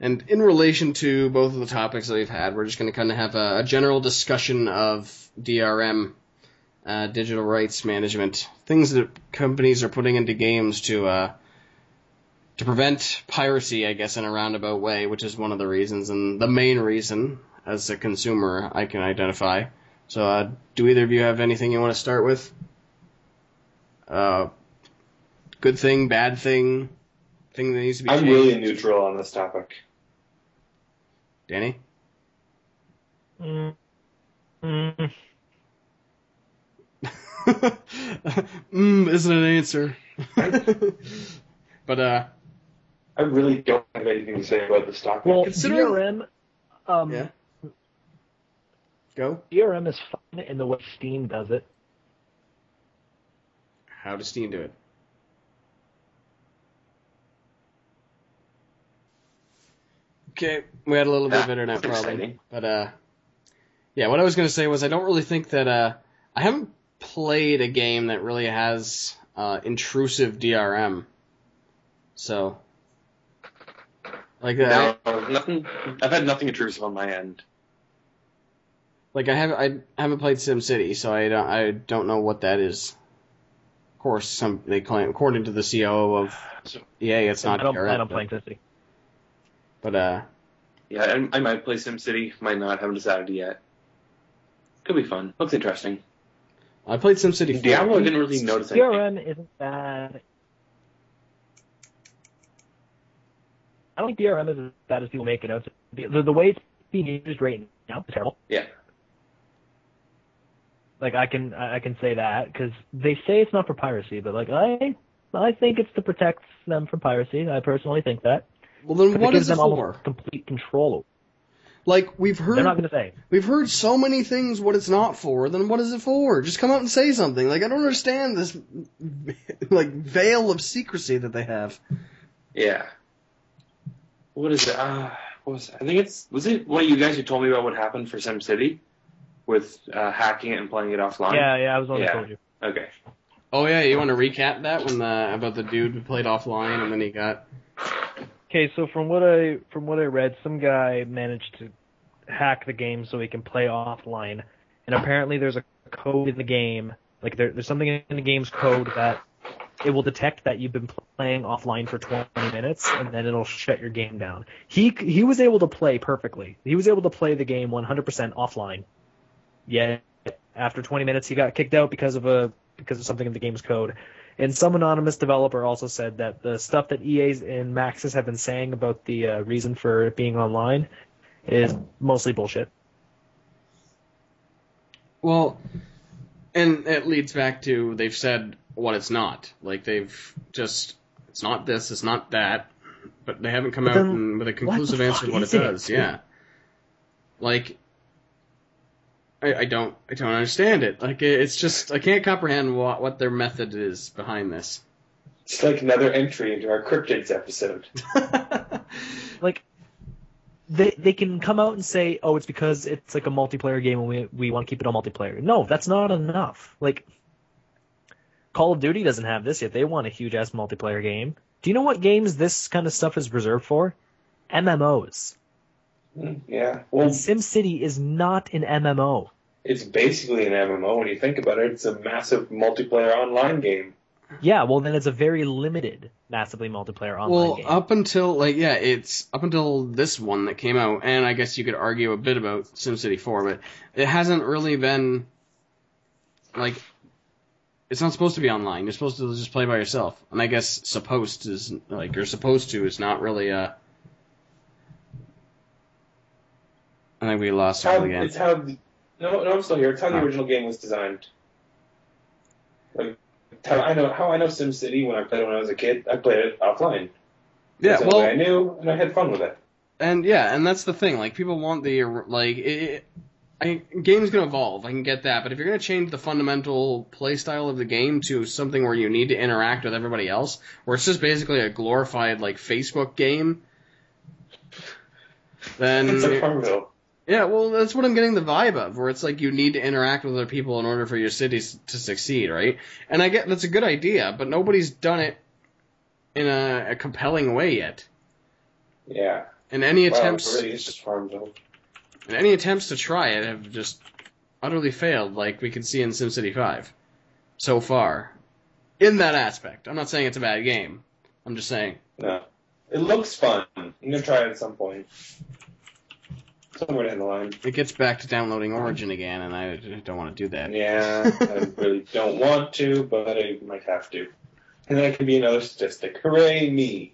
And in relation to both of the topics that we've had, we're just going to kind of have a general discussion of DRM, digital rights management, things that companies are putting into games to prevent piracy, I guess, in a roundabout way, which is one of the reasons, and the main reason, as a consumer, I can identify. So, do either of you have anything you want to start with? Good thing, bad thing that needs to be changed? I'm really neutral on this topic. Danny? Isn't an answer. But, I really don't have anything to say about this topic. Well, Considering... DRM, yeah. Go. DRM is fun in the way Steam does it. How does Steam do it? Okay, we had a little bit of internet problem. Exciting. But, yeah, what I was going to say was I don't really think that, I haven't played a game that really has, intrusive DRM. So, like that. No, nothing. I've had nothing intrusive on my end. Like I haven't played SimCity, so I don't know what that is. Of course, they claim, according to the COO of EA, it's not DRM. I don't play SimCity. But yeah, I might play SimCity. Might not. Haven't decided yet. Could be fun. Looks interesting. I played SimCity 4. Diablo didn't really notice anything. DRM isn't bad. I don't think DRM is as bad as people make it out. The way it's being used right now is terrible. Yeah. Like I can say that because they say it's not for piracy, but like I think it's to protect them from piracy. I personally think that. Well, then what is it them for? Almost complete control. Like we've heard, they're not going to say. We've heard so many things what it's not for. Then what is it for? Just come out and say something. Like I don't understand this, like veil of secrecy that they have. Yeah. What is it? What was it? I think was it one of you guys who told me about what happened for SimCity with hacking it and playing it offline? Yeah, I was the one who told you. Okay. Oh yeah, you want to recap that when about the dude who played offline and then he got. Okay, so from what I read, some guy managed to hack the game so he can play offline, and apparently there's a code in the game, like there's something in the game's code that it will detect that you've been playing offline for 20 minutes, and then it'll shut your game down. He was able to play perfectly. He was able to play the game 100% offline. Yet after 20 minutes, he got kicked out because of something in the game's code. And some anonymous developer also said that the stuff that EA's and Maxis have been saying about the reason for it being online is mostly bullshit. Well, and it leads back to they've said what it's not. Like they've just, it's not this, it's not that, but they haven't come out with a conclusive answer of what it does. Yeah. Like, I don't understand it. Like, it's just, I can't comprehend what their method is behind this. It's like another entry into our cryptids episode. Like, they can come out and say, oh, it's because it's like a multiplayer game and we want to keep it on multiplayer. No, that's not enough. Like, Call of Duty doesn't have this yet. They want a huge-ass multiplayer game. Do you know what games this kind of stuff is reserved for? MMOs. Yeah. Well, SimCity is not an MMO. It's basically an MMO when you think about it. It's a massive multiplayer online game. Yeah, well then it's a very limited, massively multiplayer online game. Well, up until it's up until this one that came out, and I guess you could argue a bit about SimCity 4, but it hasn't really been like, it's not supposed to be online. You're supposed to just play by yourself. And I guess supposed is like, you're supposed to is not really I think we lost it again. It's how no, I'm still here. It's how the original game was designed. Like how I know SimCity when I played it when I was a kid. I played it offline. Yeah, that's well, I knew and I had fun with it. And yeah, and that's the thing. Like people want the game's gonna evolve. I can get that, but if you're gonna change the fundamental play style of the game to something where you need to interact with everybody else, where it's just basically a glorified like Facebook game, then it's a Farmville. Yeah, well, that's what I'm getting the vibe of, where it's like you need to interact with other people in order for your cities to succeed, right? And I get that's a good idea, but nobody's done it in a compelling way yet. Yeah. And any Wow, attempts, it really is just Farmville. and any attempts to try it have just utterly failed, like we can see in SimCity 5 so far. In that aspect, I'm not saying it's a bad game. I'm just saying. No. It looks fun. I'm going to try it at some point. Somewhere down the line. It gets back to downloading Origin again, and I don't want to do that. Yeah, I really don't want to, but I might have to. And that can be another statistic. Hooray, me!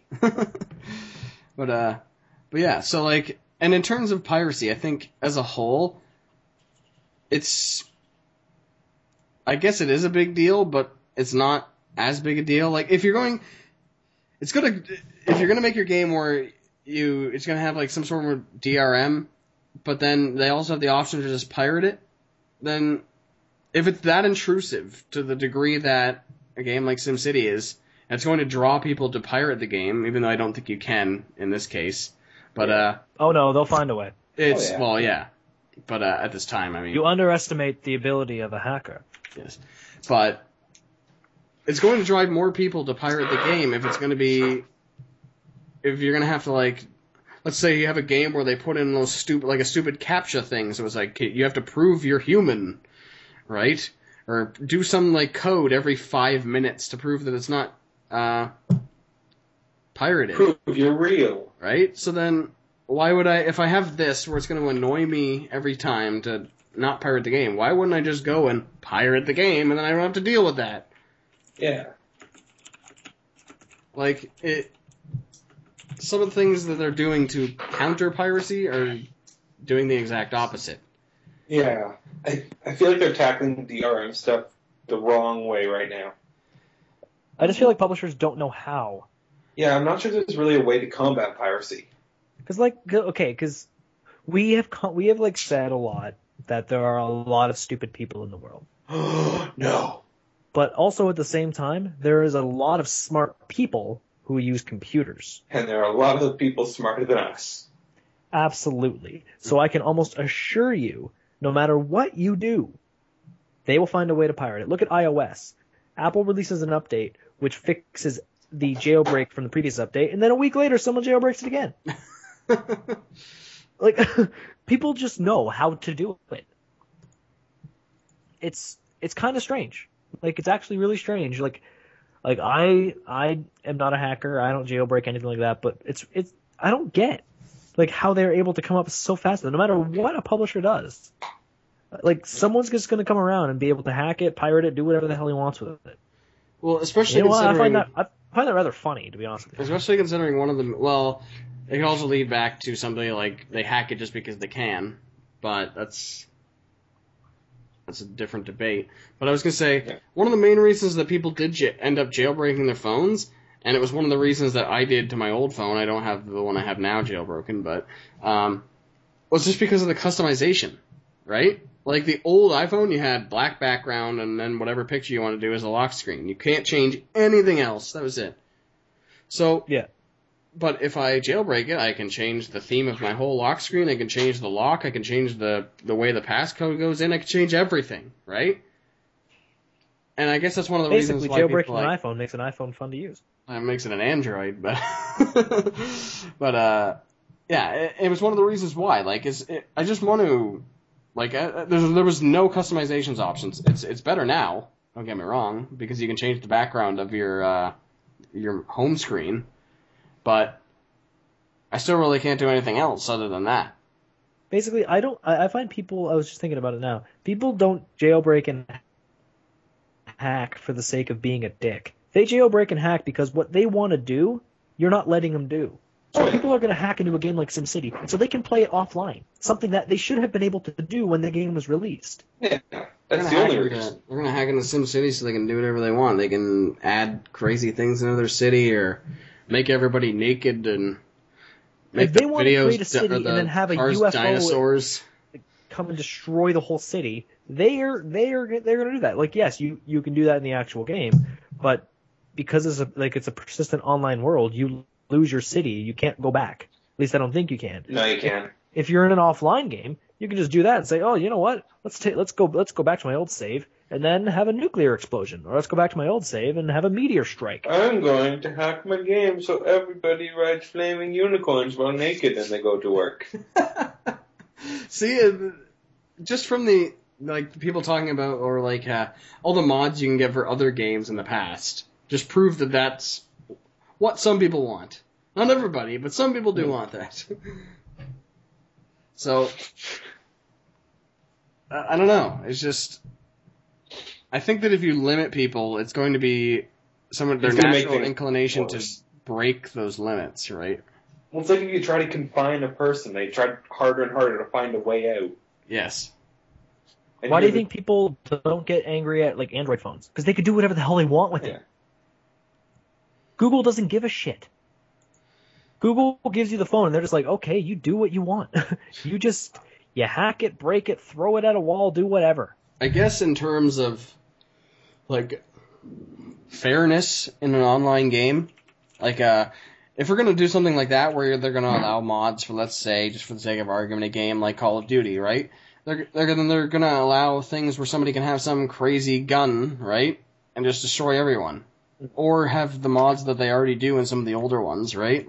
But yeah, so like, and in terms of piracy, I think as a whole, I guess it is a big deal, but it's not as big a deal. Like, if you're gonna make your game where it's gonna have like some sort of DRM, but then they also have the option to just pirate it, then if it's that intrusive to the degree that a game like SimCity is, and it's going to draw people to pirate the game, even though I don't think you can in this case. But oh no, they'll find a way. It's yeah. Well, yeah. But at this time, I mean, You underestimate the ability of a hacker. yes. But it's going to drive more people to pirate the game if you're going to have to, like, let's say you have a game where they put in those stupid CAPTCHA thing, so it's like you have to prove you're human, right? Or do some like code every 5 minutes to prove that it's not pirated. Prove you're real. Right? So then, why would if I have this where it's going to annoy me every time to not pirate the game, why wouldn't I just go and pirate the game and then I don't have to deal with that? Yeah. Like, some of the things that they're doing to counter piracy are doing the exact opposite. Yeah. I feel like they're tackling DRM stuff the wrong way right now. I just feel like publishers don't know how. Yeah, I'm not sure there's really a way to combat piracy. Because we have like said a lot that there are a lot of stupid people in the world. No. But also at the same time, there is a lot of smart people who use computers. And there are a lot of people smarter than us. Absolutely. So I can almost assure you, no matter what you do, they will find a way to pirate it. Look at iOS. Apple releases an update which fixes the jailbreak from the previous update, and then a week later someone jailbreaks it again. Like, people just know how to do it. It's kind of strange. Like, it's actually really strange. Like I am not a hacker. I don't jailbreak anything like that. But it's I don't get like how they're able to come up so fast. No matter what a publisher does, like someone's just going to come around and be able to hack it, pirate it, do whatever the hell he wants with it. Well, especially considering I find that rather funny, to be honest with you. Especially considering one of them. Well, it can also lead back to something like they hack it just because they can, but that's a different debate. But I was going to say, one of the main reasons that people did end up jailbreaking their phones, and it was one of the reasons that I did to my old phone, I don't have the one I have now jailbroken, but was just because of the customization, right? Like the old iPhone, you had black background, and then whatever picture you want to do is a lock screen. You can't change anything else. That was it. So, yeah. But if I jailbreak it, I can change the theme of my whole lock screen. I can change the lock. I can change the way the passcode goes in. I can change everything, right? And I guess that's one of the reasons why jailbreaking people an iPhone makes an iPhone fun to use. It makes it an Android, but yeah, it was one of the reasons why. Like, I just want to there was no customizations options. It's better now. Don't get me wrong, because you can change the background of your home screen. But I still really can't do anything else other than that. Basically, I find people, I was just thinking about it now, people don't jailbreak and hack for the sake of being a dick. They jailbreak and hack because what they want to do, you're not letting them do. So people are going to hack into a game like SimCity, so they can play it offline, something that they should have been able to do when the game was released. Yeah, that's the only reason. They're going to hack into SimCity so they can do whatever they want. They can add crazy things into their city or make everybody naked and make if they the want to videos create a city and then have a UFO dinosaurs come and destroy the whole city, they're going to do that. Like, yes, you can do that in the actual game, but because it's a persistent online world, you lose your city. You can't go back. At least I don't think you can. No, you can't. If you're in an offline game, you can just do that and say, oh, you know what? Let's go back to my old save, and then have a nuclear explosion. Or let's go back to my old save and have a meteor strike. I'm going to hack my game so everybody rides flaming unicorns while naked and they go to work. See, just from the people talking about, or all the mods you can get for other games in the past, just prove that that's what some people want. Not everybody, but some people do want that. So, I don't know. It's just, I think that if you limit people, it's going to be some of their natural inclination to break those limits, right? Well, it's like if you try to confine a person, they try harder and harder to find a way out. Yes. And why do you think people don't get angry at Android phones? Because they could do whatever the hell they want with it. Google doesn't give a shit. Google gives you the phone, and they're just like, okay, you do what you want. You hack it, break it, throw it at a wall, do whatever. I guess in terms of, fairness in an online game, if we're going to do something like that where they're going to allow mods for, let's say, just for the sake of argument, a game like Call of Duty, right? They're going to allow things where somebody can have some crazy gun, right? And just destroy everyone. Or have the mods that they already do in some of the older ones, right?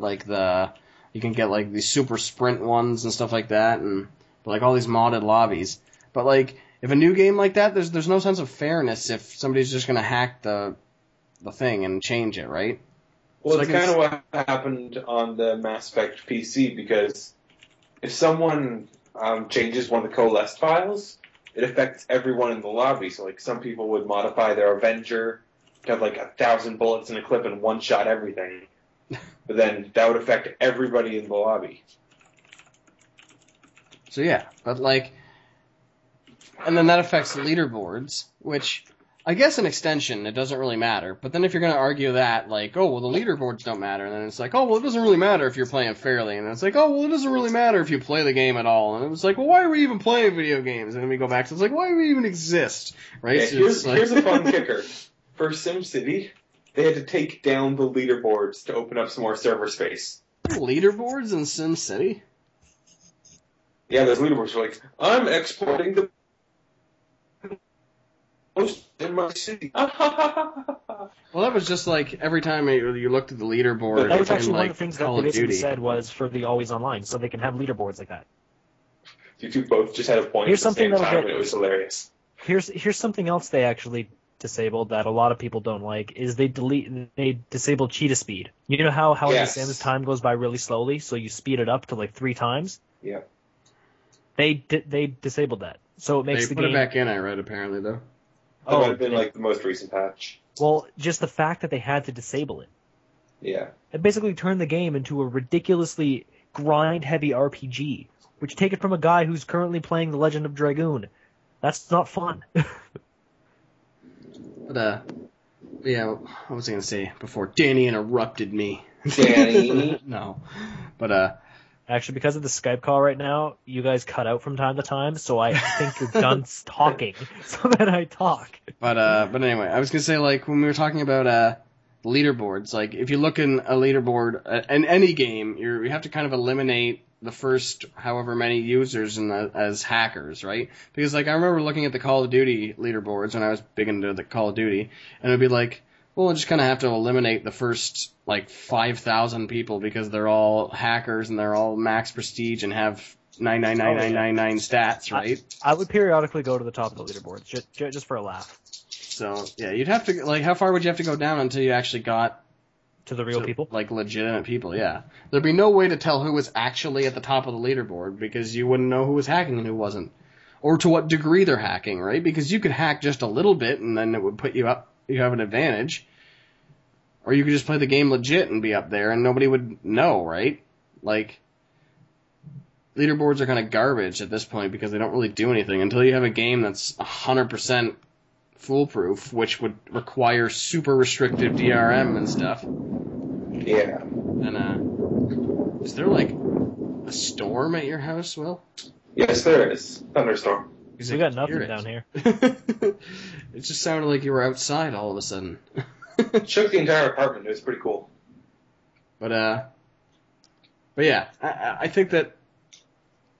You can get these super sprint ones and stuff like that, and all these modded lobbies. But if a new game like that, there's no sense of fairness if somebody's just gonna hack the thing and change it, right? Well, it's kind of what happened on the Mass Effect PC, because if someone changes one of the coalesced files, it affects everyone in the lobby. So some people would modify their Avenger to have 1,000 bullets in a clip and one-shot everything. But then that would affect everybody in the lobby. So yeah, but and then that affects leaderboards, which I guess an extension, it doesn't really matter. But then if you're going to argue that, the leaderboards don't matter, and then it's it doesn't really matter if you're playing fairly, and then it's it doesn't really matter if you play the game at all, and it's why are we even playing video games? And then we go back to why do we even exist, right? Yeah, so here's a fun kicker. For SimCity, they had to take down the leaderboards to open up some more server space. Leaderboards in SimCity? Yeah, there's leaderboards for I'm exporting the most in my city. Well, that was just every time you looked at the leaderboard. That was actually one of the things that Call they of basically Duty said was for the always online, so they can have leaderboards like that. You two both just had a point Here's at the same something time, and it was hilarious. Here's something else they actually disabled that a lot of people don't like is they disabled cheetah speed. You know how in The Sims time goes by really slowly, so you speed it up to 3 times? Yeah. They disabled that. So it makes the game... They put it back in, I read, apparently, though. That might have been the most recent patch. Well, just the fact that they had to disable it. Yeah. It basically turned the game into a ridiculously grind-heavy RPG, which take it from a guy who's currently playing The Legend of Dragoon. That's not fun. But, yeah, what was I going to say before Danny interrupted me? Danny? No. But, actually, because of the Skype call right now, you guys cut out from time to time, so I think you're done talking, so that I talk. But anyway, I was going to say, when we were talking about, leaderboards, if you look in a leaderboard, in any game, you have to kind of eliminate the first however many users as hackers, right? Because, I remember looking at the Call of Duty leaderboards when I was big into the Call of Duty, and it would be well, I just kind of have to eliminate the first, 5,000 people because they're all hackers and they're all max prestige and have 99999 stats, right? I would periodically go to the top of the leaderboards, just for a laugh. So, yeah, you'd have to, how far would you have to go down until you actually got to the real people? Legitimate people, yeah. There'd be no way to tell who was actually at the top of the leaderboard because you wouldn't know who was hacking and who wasn't. Or to what degree they're hacking, right? Because you could hack just a little bit and then it would put you up, you have an advantage. Or you could just play the game legit and be up there and nobody would know, right? Leaderboards are kind of garbage at this point because they don't really do anything until you have a game that's 100% foolproof, which would require super restrictive DRM and stuff. Yeah. And, is there, a storm at your house, Will? Yes, there is. Thunderstorm. We got nothing down here. It just sounded like you were outside all of a sudden. Shook the entire apartment. It was pretty cool. But yeah, I think that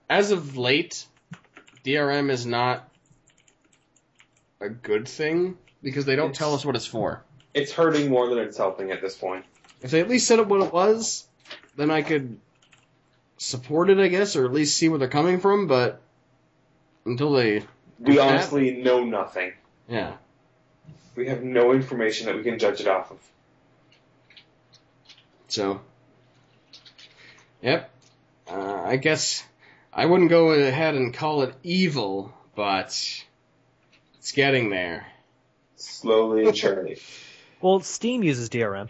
as of late, DRM is not a good thing because they don't tell us what it's for. It's hurting more than it's helping at this point. If they at least said what it was, then I could support it, I guess, or at least see where they're coming from, but until they... We honestly know nothing. Yeah. We have no information that we can judge it off of. So, yep. I guess I wouldn't go ahead and call it evil, but it's getting there. Slowly and surely. Well, Steam uses DRM.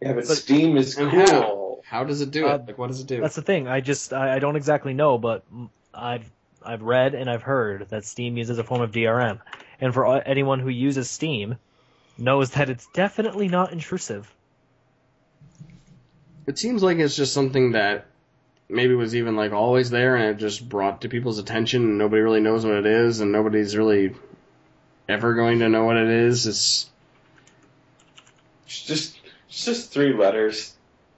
Yeah, but Steam is And cool. How does it do it? Like, what does it do? That's the thing. I don't exactly know, but I've read and I've heard that Steam uses a form of DRM, and for anyone who uses Steam, knows that it's definitely not intrusive. It seems like it's just something that maybe was even like always there, and it just brought to people's attention, and nobody really knows what it is, and nobody's really ever going to know what it is. It's just 3 letters.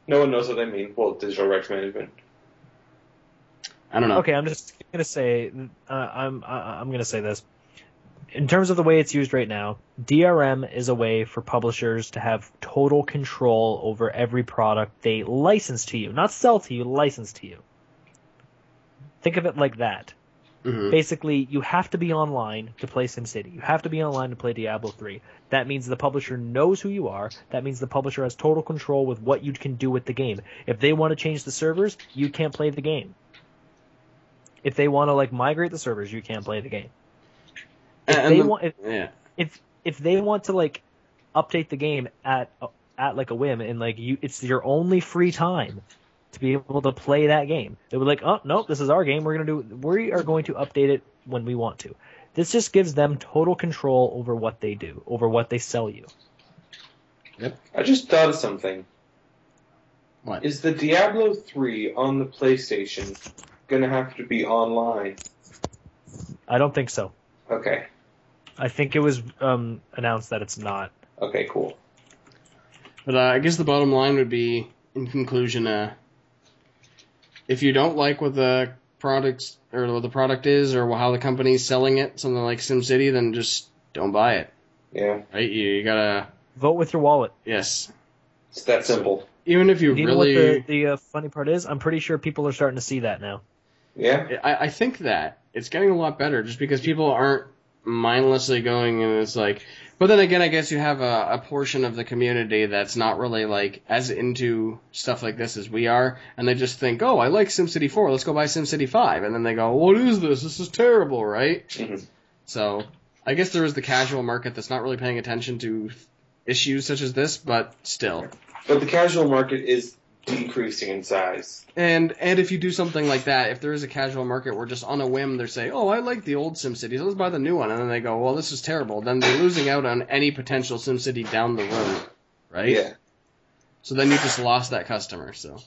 No one knows what they mean. Well, digital rights management. I don't know. Okay, I'm just gonna say I'm gonna say this. In terms of the way it's used right now, DRM is a way for publishers to have total control over every product they license to you. Not sell to you, license to you. Think of it like that. Mm-hmm. Basically, you have to be online to play SimCity. You have to be online to play Diablo 3. That means the publisher knows who you are. That means the publisher has total control with what you can do with the game. If they want to change the servers, you can't play the game. If they want to migrate the servers, you can't play the game. If they want to update the game at a whim and it's your only free time to be able to play that game, they would oh no, this is our game. We are going to update it when we want to. This just gives them total control over what they do, over what they sell you. Yep. I just thought of something. What? Is the Diablo 3 on the PlayStation going to have to be online? I don't think so. Okay. I think it was announced that it's not. Okay, cool. But I guess the bottom line would be, in conclusion, if you don't like what the product is or how the company's selling it, something like SimCity, then just don't buy it. Yeah. Right? You gotta vote with your wallet. Yes. It's that simple. Even if you know what the funny part is? I'm pretty sure people are starting to see that now. Yeah. I think that it's getting a lot better just because people aren't mindlessly going and it's but then again, I guess you have a portion of the community that's not really as into stuff like this as we are, and they just think, oh, I like SimCity 4, let's go buy SimCity 5, and then they go, what is this? This is terrible, right? Mm-hmm. So I guess there is the casual market that's not really paying attention to issues such as this, but still. But the casual market is decreasing in size. And if you do something like that, if there is a casual market where just on a whim they say, oh, I like the old SimCity, so let's buy the new one, and then they go, well, this is terrible, then they're losing out on any potential SimCity down the road, right? Yeah. So then you just lost that customer, so.